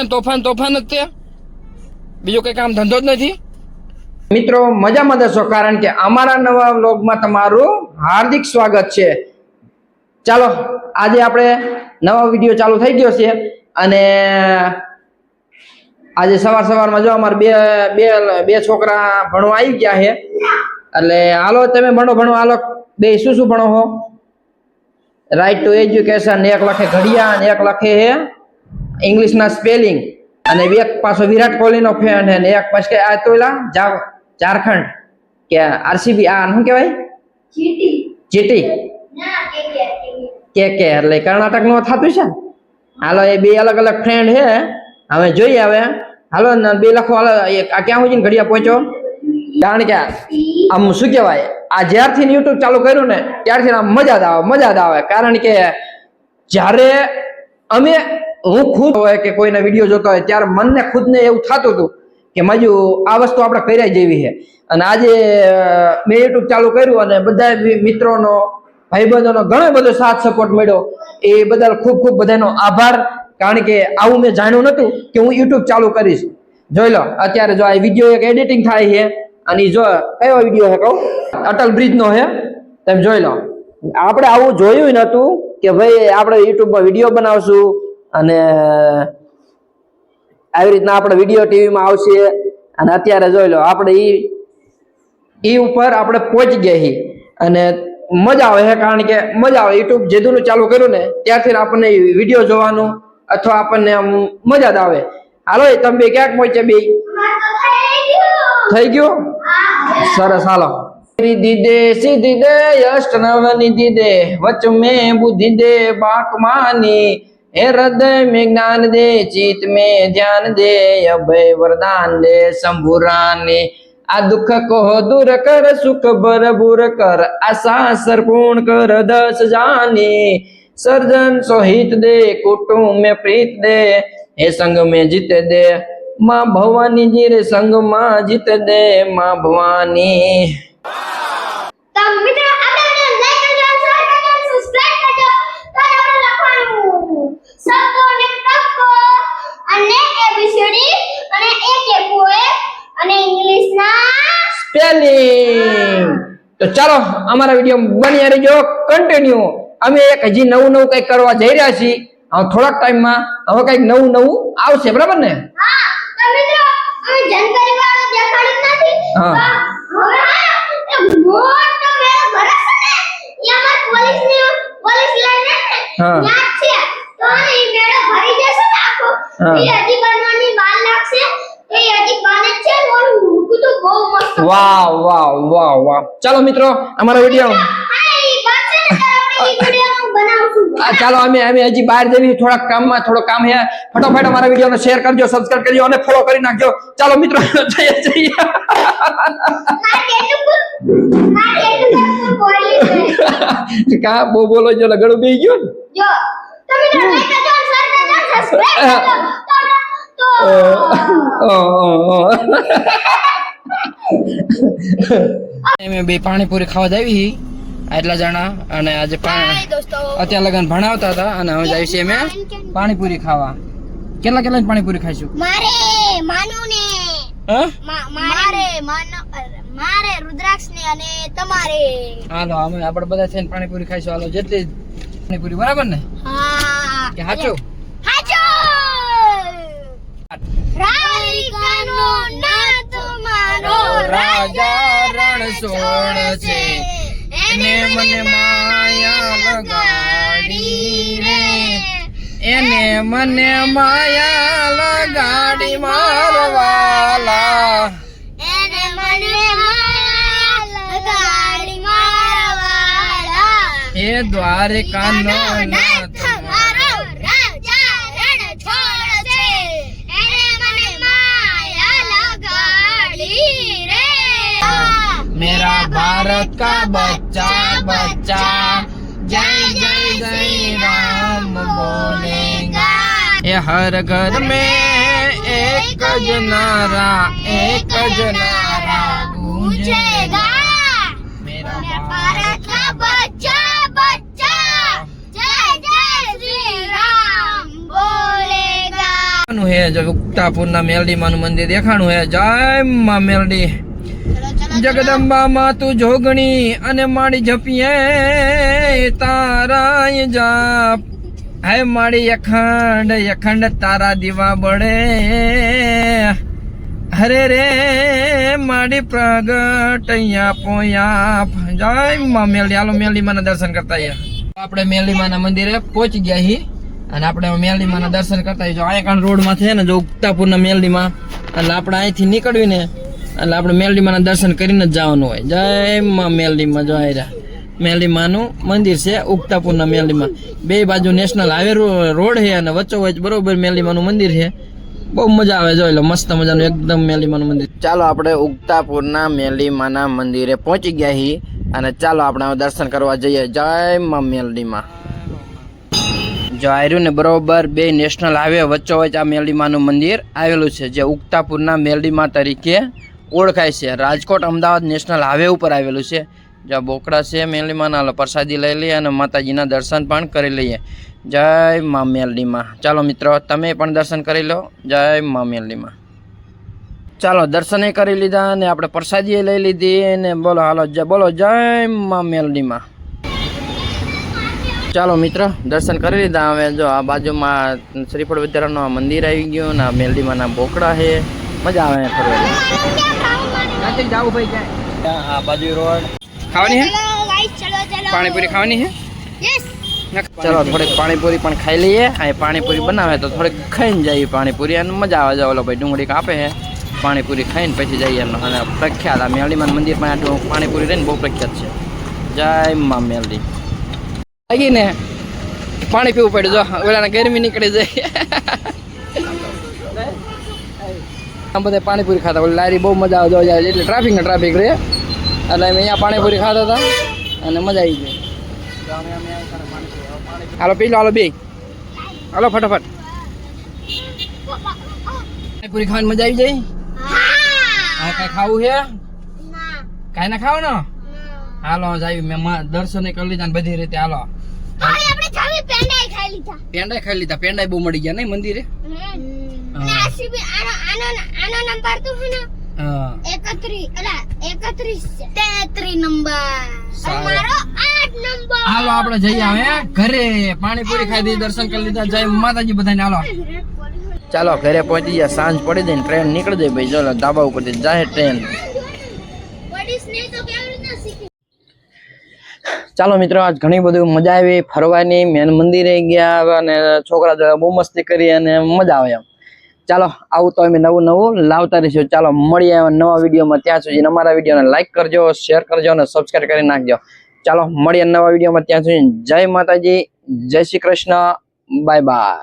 તોફાન જ તે, બીજો કઈ કામ ધંધો જ નથી. મિત્રો મજામાં દશો, કારણ કે અમારા નવા વ્લોગમાં તમારું હાર્દિક સ્વાગત છે. ચાલો આજે આપણે નવા વિડીયો ચાલુ થઈ ગયો છે અને આજે સવારમાં જો અમારે બે છોકરા ભણવા આવી ગયા છે. એટલે હાલો તમે ભણો હાલો. બે શું ભણો છો? Right to education. એક લખે ઘડિયા અને એક લખે હે ઇંગ્લિશ ના સ્પેલિંગ, અને એક પાછો વિરાટ કોહલી નો ફેન છે ને એક પાછો આ તોલા ઝારખંડ કે આરસીબી. આ શું કહેવાય? જીટી કે એટલે કર્ણાટક નું થતું છે. હાલો એ બે અલગ અલગ ફ્રેન્ડ છે. હવે જોઈએ હવે હાલો બે લખો. હાલો આ ક્યાં સુધી ઘડિયા પહોંચો? કારણ કે આમ શું કહેવાય, આ જ્યારથી યુટ્યુબ ચાલુ કર્યું ને ત્યારથી આમ મજા જ આવે. કારણ કે જ્યારે હું ખુદ હોય કે કોઈના વિડીયો જોતો હોય ત્યારે મને ખુદને એવું થતું હતું કે મજુ આ વસ્તુ આપણે કર્યા જેવી છે. અને આજે મેં યુટ્યુબ ચાલુ કર્યું અને બધા મિત્રોનો, ભાઈબંધોનો ઘણો બધો સાથ સપોર્ટ મળ્યો. એ બદલ ખૂબ બધાનો આભાર. કારણ કે આવું મેં જાણ્યું નતું કે હું યુટ્યુબ ચાલુ કરીશ. જોઈ લો અત્યારે જો આ વિડીયો એક એડિટિંગ થાય છે અને જો કયો વિડીયો છે કહું? અટલ બ્રિજ નો છે. તમે જોઈ લો. આપણે આવું જોયું નતું કે ભાઈ આપણે યુટ્યુબમાં વિડીયો બનાવશું અને આવી રીતના આપણે વિડીયો ટીવીમાં આવશે. અને અત્યારે જોઈ લો આપણે ઈ ઉપર આપણે પહોંચી ગયા છીએ અને મજા આવે છે. કારણ કે મજા આવે. યુટ્યુબ જેદુનું ચાલુ કર્યું ને ત્યારથી આપણને વિડીયો જોવાનું અથવા આપણને આમ મજા જ આવે. હાલો તમે બે ક્યાંક પહોંચે? બે થઈ ગયો? સરસ. હાલો. દીદે સીધી દે અષ્ટનવ નિધિ દે, વચ મેં બુદ્ધિ દે બાકમાની, હે હૃદય में ज्ञान दे, चित में ध्यान दे, अभय वरदान दे शंभुरानी. आ दुख को दूर कर, सुख भरपूर कर, आशा संपूर्ण कर दस जानी, सर्जन सोहित दे, कुटुंब में प्रीत दे, हे संग में जीत दे माँ भवानी जी रे, संग माँ जीत दे माँ भवानी. તો ચાલો અમારા વિડીયો બની રહેજો કન્ટિન્યુ. અમે એક હજી નવું કઈક કરવા જઈ રહ્યા છીએ. હવે થોડાક ટાઈમમાં હવે કઈક નવું આવશે. બરાબર ને? વાહ. ચાલો મિત્રો અમારા વિડીયો ચાલો અમે હજી બહાર જઈએ. થોડો કામ છે. ફટાફટ અમારા વિડીયોને શેર કરજો, સબસ્ક્રાઇબ કરજો અને ફોલો કરી નાખજો. ચાલો મિત્રો જઈએ. કા બહુ બોલો છો? ગળું બેહી ગયો ને. બે પાણીપુરી ખાવા જાવી એટલા જણા. અને આજે અત્યારે લગન ભણાવતા હતા અને હવે જાય છે અમે પાણીપુરી ખાવા. કેટલા પાણીપુરી ખાઈશું? મારે રુદ્રાક્ષ ને અને તમારે. હાલો અમે આપણે બધા થઈને પાણીપુરી ખાઈશું. હાલો જેટલી પાણીપુરી. બરાબર ને? હા કે સાચું? રાજા રણ છોડ છે, એને મને માયા લગાડી રે, એને મને માયા લગાડી મારવાલા, એને મને માયા લગાડી મારવાલા, એ દ્વારકાનો નાથ મારો રાજા રણ છોડ છે, એને મને માયા લગાડી રે. मेरा भारत का बच्चा जय जय जय राम बोलेगा. ये हर घर में एक ज नारा गूंजेगा. मेरा भारत का बच्चा હે જો ઉક્તાપુરના મેલડીમાનું મંદિર દેખાણું હે. જય માં મેલડી. જગદંબા માં તું જોગણી અને માડી જપીએ તારાય જાપ. હે માડી અખંડ અખંડ તારા દીવા બળે. હરે રે માડી પ્રગટ અહીંયા પોયાપ. જય માં મેલડી. હાલો મેલડી માના દર્શન કરતા આયા. આપણે મેલડી માના મંદિરે પહોંચી ગયા હી અને આપણે મેલડી માના દર્શન કરતા આવીએ. જો અહીંયા રોડ માં છે ને જો ઉક્તાપુરના મેલડી માં એટલે આપણે અહીંથી નીકળવી ને એટલે આપણે મેલડી માના દર્શન કરીને જ જવાનું હોય. જય માં મેલડી માં. જો આયરા મેલડી માનું મંદિર છે ઉક્તાપુરના મેલડી માં. બે બાજુ નેશનલ હાઈવે રોડ છે અને વચ્ચોવચ બરોબર મેલડી માનું મંદિર છે. બહુ મજા આવે. જોઈ લો મસ્ત મજાનું એકદમ મેલડી માનું મંદિર. ચાલો આપણે ઉક્તાપુરના મેલડી માના મંદિરે પહોંચી ગયા હી અને ચાલો આપણે દર્શન કરવા જઈએ. જય માં મેલડી માં. જો આર્યું ને બરોબર બે નેશનલ હાઈવે વચ્ચોવચ આ મેલડી માનું મંદિર આવેલું છે જે ઉક્તાપુરના મેલડી માં તરીકે ઓળખાય છે. રાજકોટ અમદાવાદ નેશનલ હાઈવે ઉપર આવેલું છે. જ્યાં બોકડા છે મેલડી માના પ્રસાદી લઈ લઈએ અને માતાજીના દર્શન પણ કરી લઈએ. જય માં મેલડી માં. ચાલો મિત્રો તમે પણ દર્શન કરી લો. જય માં મેલડી માં. ચાલો દર્શન કરી લીધા અને આપણે પ્રસાદી લઈ લીધી અને બોલો હાલો બોલો જય માં મેલડી માં. ચાલો મિત્રો દર્શન કરી લીધા. હવે જો આ બાજુમાં શ્રીફળ વિદ્યારાયણનું મંદિર આવી ગયું ને મેલડી માના બોકડા છે. મજા આવે ફરવાની. જાવું ભાઈ જાય આ બાજુ રોડ. ખાવાની હે પાણીપુરી ખાવાની હે. ચલો થોડીક પાણીપુરી પણ ખાઈ લઈએ. આ પાણીપુરી બનાવે તો થોડીક ખાઈને જઈએ પાણીપુરી અને મજા આવે. ઓલો ભાઈ ડુંગળી કાપે છે પાણીપુરી ખાઈને પછી જઈએ. અને પ્રખ્યાત આ મેલડીમાં મંદિર પણ આ પાણીપુરી રહીને બહુ પ્રખ્યાત છે. જય માં મેલડી. લાગી ને પાણી પીવું પડ્યું. જો ઓલાને ગરમી નીકળી જાય. આમ બધા પાણીપુરી ખાતા ઓલી લારી બહુ મજા આવે. જાય એટલે ટ્રાફિક ને ટ્રાફિક રહે એટલે અમે અહીંયા પાણીપુરી ખાતા હતા અને મજા આવી ગઈ. હાલો પી લો હાલો બે હાલો ફટાફટ. પાણીપુરી ખાવાની મજા આવી જાય. હા કઈ ખાવું છે કઈ ના ખાવ ને. હાલો જાય મેં દર્શન કરી લીધા ને બધી રીતે. હાલો પેંડા ખાઈ લીધા. પેંડા બહુ મળી ગયા નહીં મંદિરે. હાલો આપડે જઈએ હવે ઘરે. પાણીપુરી ખાઈ દીધી દર્શન કરી લીધા. જય માતાજી બધાને. હાલો ચાલો ઘરે પહોંચી ગયા. સાંજ પડી દઈ ટ્રેન નીકળી જાય ભાઈ. જો ધાબા ઉપરથી જાય ટ્રેન. ચાલો મિત્રો આજ ઘણી બધું મજા આવી ફરવાની. મેન મંદિરે ગયા અને છોકરા જોડે બહુ મસ્તી કરી અને મજા આવે એમ. ચાલો આવું તો અમે નવું નવું લાવતા રહીશું. ચાલો મળીએ નવા વિડીયોમાં. ત્યાં સુધી અમારા વિડીયોને લાઈક કરજો, શેર કરજો અને સબસ્ક્રાઈબ કરી નાખજો. ચાલો મળીએ નવા વિડીયોમાં. ત્યાં સુધી જય માતાજી, જય શ્રી કૃષ્ણ, બાય બાય.